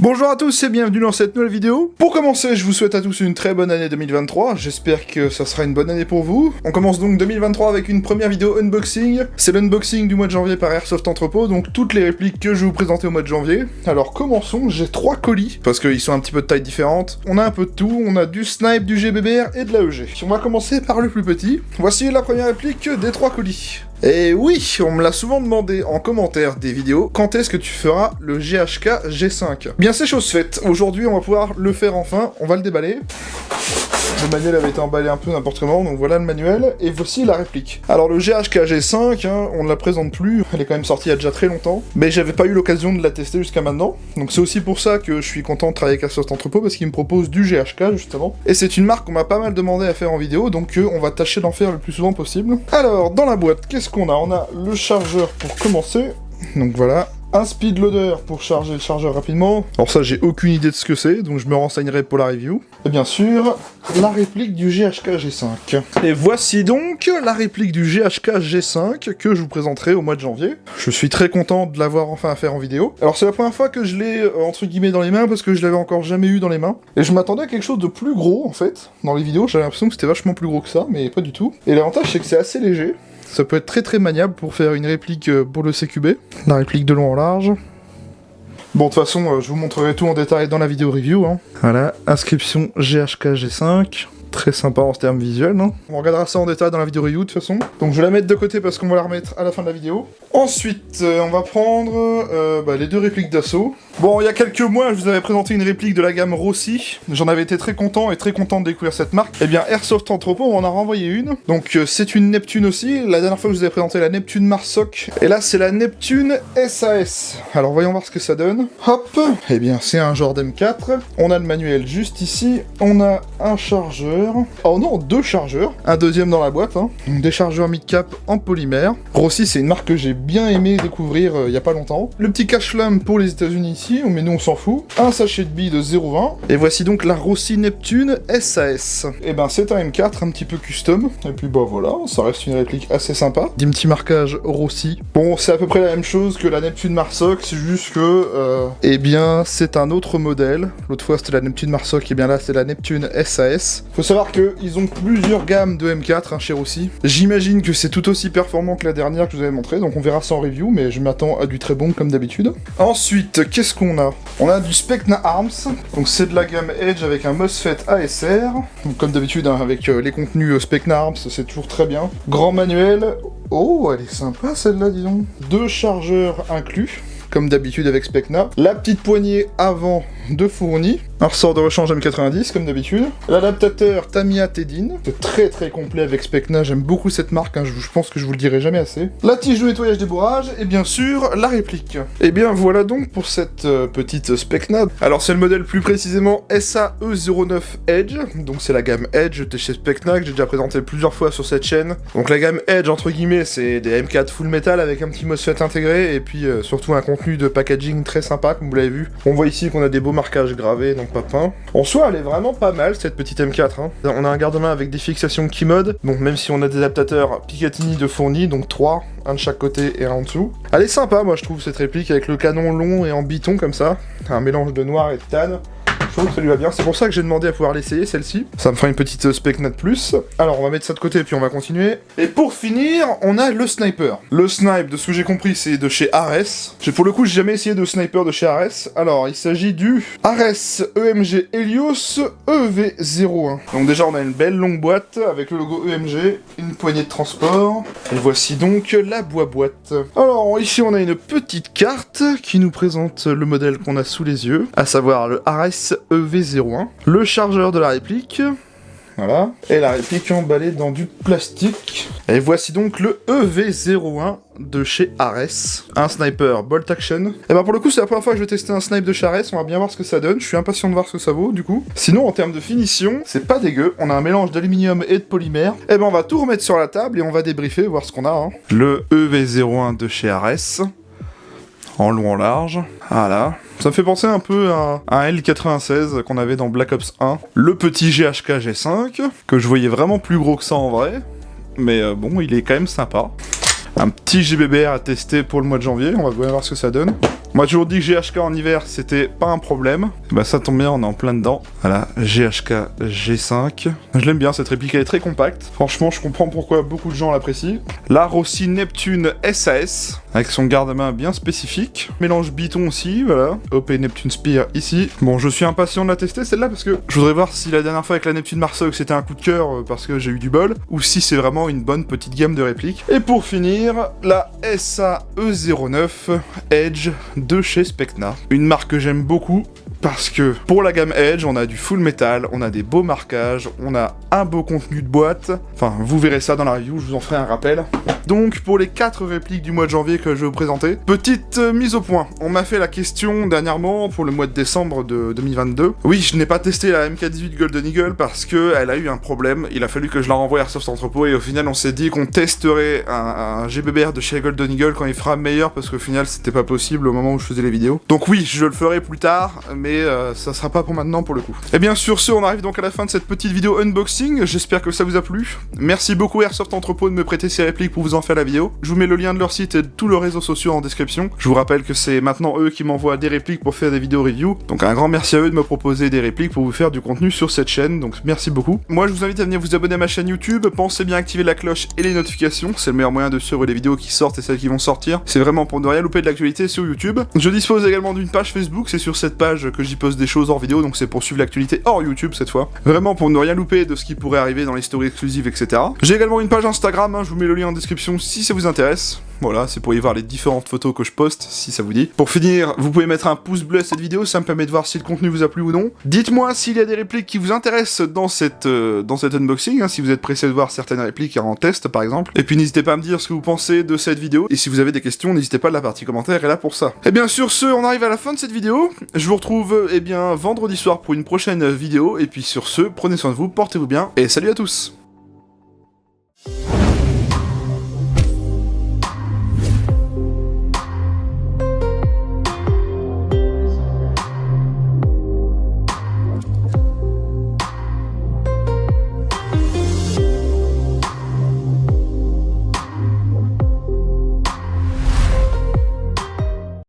Bonjour à tous et bienvenue dans cette nouvelle vidéo. Pour commencer, je vous souhaite à tous une très bonne année 2023, j'espère que ça sera une bonne année pour vous. On commence donc 2023 avec une première vidéo unboxing. C'est l'unboxing du mois de janvier par Airsoft Entrepôt, donc toutes les répliques que je vais vous présenter au mois de janvier. Alors commençons, j'ai 3 colis, parce qu'ils sont un petit peu de taille différente. On a un peu de tout, on a du snipe, du GBBR et de l'AEG. On va commencer par le plus petit. Voici la première réplique des 3 colis. Et oui, on me l'a souvent demandé en commentaire des vidéos, quand est-ce que tu feras le GHK G5 ? Bien c'est chose faite, aujourd'hui on va pouvoir le faire enfin, on va le déballer. Le manuel avait été emballé un peu n'importe comment, donc voilà le manuel, et voici la réplique. Alors le GHK G5, on ne la présente plus, elle est quand même sortie il y a déjà très longtemps, mais j'avais pas eu l'occasion de la tester jusqu'à maintenant, donc c'est aussi pour ça que je suis content de travailler avec Airsoft Entrepôt, parce qu'ils me proposent du GHK justement, et c'est une marque qu'on m'a pas mal demandé à faire en vidéo, donc on va tâcher d'en faire le plus souvent possible. Alors, dans la boîte, qu'est-ce qu'on a ? On a le chargeur pour commencer, donc voilà. Un speed loader pour charger le chargeur rapidement. Alors ça, j'ai aucune idée de ce que c'est, donc je me renseignerai pour la review. Et bien sûr, la réplique du GHK G5. Et voici donc la réplique du GHK G5 que je vous présenterai au mois de janvier. Je suis très content de l'avoir enfin à faire en vidéo. Alors c'est la première fois que je l'ai entre guillemets dans les mains parce que je l'avais encore jamais eu dans les mains. Et je m'attendais à quelque chose de plus gros en fait. Dans les vidéos, j'avais l'impression que c'était vachement plus gros que ça, mais pas du tout. Et l'avantage c'est que c'est assez léger. Ça peut être très maniable pour faire une réplique pour le CQB. La réplique de long en large. Bon, de toute façon, je vous montrerai tout en détail dans la vidéo review. Voilà, inscription GHK G5. Très sympa en termes visuels. On regardera ça en détail dans la vidéo review de toute façon. Donc je vais la mettre de côté parce qu'on va la remettre à la fin de la vidéo. Ensuite, on va prendre les 2 répliques d'assaut. Bon, il y a quelques mois, je vous avais présenté une réplique de la gamme Rossi. J'en avais été très content de découvrir cette marque. Eh bien, Airsoft Entrepôt, on en a renvoyé une. Donc c'est une Neptune aussi. La dernière fois, je vous avais présenté la Neptune Marsoc. Et là, c'est la Neptune SAS. Alors voyons voir ce que ça donne. Hop. Eh bien, c'est un genre d'M4. On a le manuel juste ici. On a un chargeur. Oh non, 2 chargeurs, un deuxième dans la boîte, Donc des chargeurs mid-cap en polymère. Rossi, c'est une marque que j'ai bien aimé découvrir il y a pas longtemps. Le petit cache-flamme pour les États-Unis ici, mais nous on s'en fout. Un sachet de billes de 0,20. Et voici donc la Rossi Neptune SAS. Et ben c'est un M4 un petit peu custom. Et puis bah voilà, ça reste une réplique assez sympa. Des petits marquages Rossi. Bon, c'est à peu près la même chose que la Neptune Marsoc, c'est juste que eh bien c'est un autre modèle. L'autre fois c'était la Neptune Marsoc, et bien là c'est la Neptune SAS. Faut savoir qu'ils ont plusieurs gammes de M4 chez Rossi. J'imagine que c'est tout aussi performant que la dernière que je vous avais montré, donc on verra ça en review, mais je m'attends à du très bon comme d'habitude. Ensuite, qu'est-ce qu'on a ? On a du Specna Arms, donc c'est de la gamme Edge avec un MOSFET ASR, donc comme d'habitude avec les contenus Specna Arms, c'est toujours très bien. Grand manuel, oh elle est sympa celle-là dis donc. 2 chargeurs inclus, comme d'habitude avec Specna. La petite poignée avant de fourni. Un ressort de rechange M90 comme d'habitude. L'adaptateur Tamiya Tedin. C'est très complet avec Specna. J'aime beaucoup cette marque. Je pense que je vous le dirai jamais assez. La tige de nettoyage des bourrages. Et bien sûr, la réplique. Et bien voilà donc pour cette petite Specna. Alors c'est le modèle plus précisément SAE09 Edge. Donc c'est la gamme Edge de chez Specna que j'ai déjà présenté plusieurs fois sur cette chaîne. Donc la gamme Edge entre guillemets c'est des M4 full metal avec un petit MOSFET intégré. Et puis surtout un contenu de packaging très sympa comme vous l'avez vu. On voit ici qu'on a des beaux marquages gravés, donc pas peints. En soi, elle est vraiment pas mal cette petite M4. On a un garde-main avec des fixations Keymode, donc même si on a des adaptateurs Picatinny de fournis, donc 3, un de chaque côté et un en dessous. Elle est sympa, moi je trouve cette réplique avec le canon long et en biton comme ça, un mélange de noir et de tan. Je trouve que ça lui va bien, c'est pour ça que j'ai demandé à pouvoir l'essayer celle-ci. Ça me fera une petite Specna de plus. Alors on va mettre ça de côté et puis on va continuer. Et pour finir, on a le sniper. Le snipe, de ce que j'ai compris, c'est de chez Ares. Pour le coup, j'ai jamais essayé de sniper de chez Ares. Alors, il s'agit du Ares EMG Helios EV01. Donc déjà, on a une belle longue boîte avec le logo EMG, une poignée de transport. Et voici donc la boîte. Alors, ici, on a une petite carte qui nous présente le modèle qu'on a sous les yeux, à savoir le Ares EV01, le chargeur de la réplique, voilà, et la réplique emballée dans du plastique. Et voici donc le EV01 de chez Ares, un sniper bolt action. Et ben pour le coup c'est la première fois que je vais tester un snipe de chez Ares, on va bien voir ce que ça donne, je suis impatient de voir ce que ça vaut du coup. Sinon en termes de finition, c'est pas dégueu, on a un mélange d'aluminium et de polymère. Et ben on va tout remettre sur la table et on va débriefer, voir ce qu'on a. Le EV01 de chez Ares, en long en large, voilà. Ça me fait penser un peu à un L96 qu'on avait dans Black Ops 1. Le petit GHK G5, que je voyais vraiment plus gros que ça en vrai. Mais bon, il est quand même sympa. Un petit GBBR à tester pour le mois de janvier, on va voir ce que ça donne. On m'a toujours dit que GHK en hiver, c'était pas un problème. Bah ça tombe bien, on est en plein dedans. Voilà, GHK G5. Je l'aime bien, cette réplique, elle est très compacte. Franchement, je comprends pourquoi beaucoup de gens l'apprécient. Là, Rossi Neptune SAS, avec son garde-main bien spécifique. Mélange Biton aussi, voilà. OP Neptune Spear ici. Bon, je suis impatient de la tester celle-là, parce que je voudrais voir si la dernière fois avec la Neptune Marsoc c'était un coup de cœur parce que j'ai eu du bol, ou si c'est vraiment une bonne petite gamme de répliques. Et pour finir, la SAE09 Edge de chez Specna. Une marque que j'aime beaucoup, parce que pour la gamme Edge, on a du full metal, on a des beaux marquages, on a un beau contenu de boîte. Enfin, vous verrez ça dans la review, je vous en ferai un rappel. Donc, pour les 4 répliques du mois de janvier que je vais vous présenter, petite mise au point. On m'a fait la question dernièrement pour le mois de décembre de 2022. Oui, je n'ai pas testé la MK18 Golden Eagle parce que elle a eu un problème. Il a fallu que je la renvoie à Airsoft Entrepôt et au final, on s'est dit qu'on testerait un GBBR de chez Golden Eagle quand il fera meilleur parce qu'au final, c'était pas possible au moment où je faisais les vidéos. Donc oui, je le ferai plus tard, mais ça sera pas pour maintenant pour le coup. Et bien sur ce, on arrive donc à la fin de cette petite vidéo unboxing. J'espère que ça vous a plu. Merci beaucoup Airsoft Entrepôt de me prêter ces répliques pour vous en faire la vidéo. Je vous mets le lien de leur site et de tous leurs réseaux sociaux en description. Je vous rappelle que c'est maintenant eux qui m'envoient des répliques pour faire des vidéos review. Donc un grand merci à eux de me proposer des répliques pour vous faire du contenu sur cette chaîne. Donc merci beaucoup. Moi je vous invite à venir vous abonner à ma chaîne YouTube. Pensez bien à activer la cloche et les notifications. C'est le meilleur moyen de suivre les vidéos qui sortent et celles qui vont sortir. C'est vraiment pour ne rien louper de l'actualité sur YouTube. Je dispose également d'une page Facebook. C'est sur cette page que j'y poste des choses hors vidéo. Donc c'est pour suivre l'actualité hors YouTube cette fois. Vraiment pour ne rien louper de ce qui pourrait arriver dans les stories exclusives, etc. J'ai également une page Instagram. Je vous mets le lien en description si ça vous intéresse. Voilà, c'est pour y voir les différentes photos que je poste, si ça vous dit. Pour finir, vous pouvez mettre un pouce bleu à cette vidéo, ça me permet de voir si le contenu vous a plu ou non. Dites-moi s'il y a des répliques qui vous intéressent dans cet unboxing, si vous êtes pressé de voir certaines répliques en test par exemple. Et puis n'hésitez pas à me dire ce que vous pensez de cette vidéo. Et si vous avez des questions, n'hésitez pas, la partie commentaire est là pour ça. Et bien sur ce, on arrive à la fin de cette vidéo. Je vous retrouve vendredi soir pour une prochaine vidéo. Et puis sur ce, prenez soin de vous, portez-vous bien, et salut à tous.